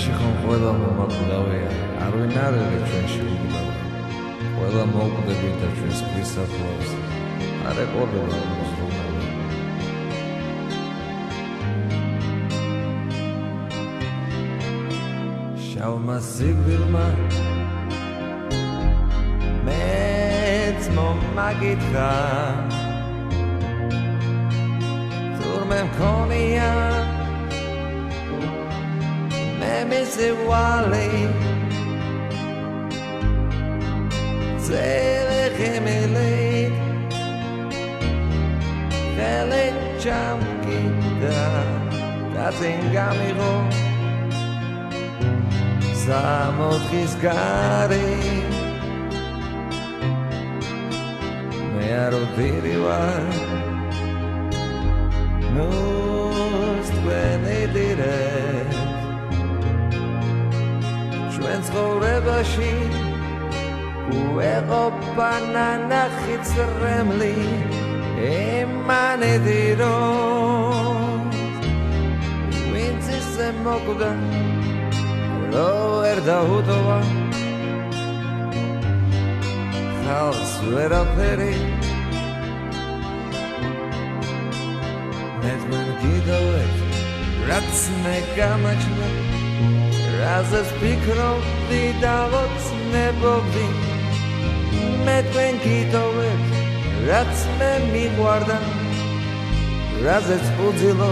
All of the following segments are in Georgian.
ჩვენში ხომ ყველა მომაკვდავია, არ ვინ არ არის ჩვენში უგდავი. ყველა მოვკვდებით და ჩვენს ქვისაფლავს არ ეყოლება მოზრუნავი. შავმა სიკვდილმა მეც მომაგითხა, თურმე მქონია მისი ვალი ძელი ღიმილით ხელი ჩამკიდა და წინ გამიღო სამოთხის გარი მე არ ვდირი ვარ ნუს თქვენი დირეს ჩვენ ცხოვრებაში უეყოფა ნანახი წრემლი ემანედი რომ ვინც ისე მოკვდა რო ვერ დაუტოვა ხალხს ვერაფერი მე თქვენ გიდოვეთ რაც მე გამაჩნდა რაზეც ფიქრობდი და ოცნებობდი მე თქვენ გიტოვებ რაც მე მიყვარდა რაზეც უძილო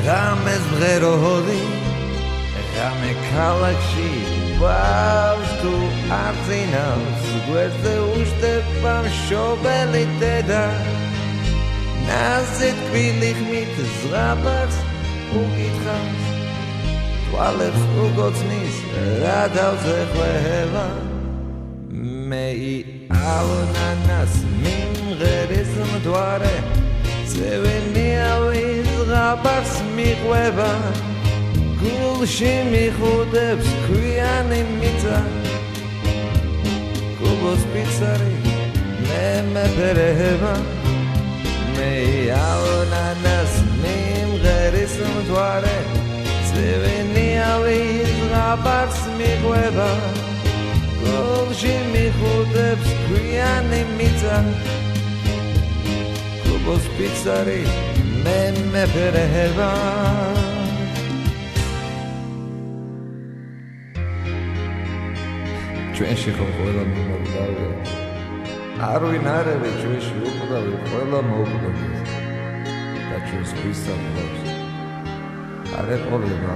ღამეს მღეროდი ღამე ქალაქში ბავს თუ არ წინავს გვერდზე უშტება მშობელი დედა ნაზი თბილი ხმით ზღაპარს უკითხავს თვალებს უგოცნის რა დავზე ხვევა მე ალნანას მიმღერის მდვარე ძევენიავი ზღაპარს მიყვება გულში მიხუდებს ქვიანი მიწა გუბოს პიცარი მე მეფერება მე ალნანას მიმღერის მდვარე ძევენიავი ზღაპარს მიყვება გულში მიხუდებს ქვიანი მიწა გუბოს პიცარი მე მეფერება ჩვენში ხომ ყველა მომაკვდავია, არ ვინ არ არის ჩვენში უკვდავი, ყველა მოვკვდებით და ჩვენს ქვისაფლავს არ ეყოლება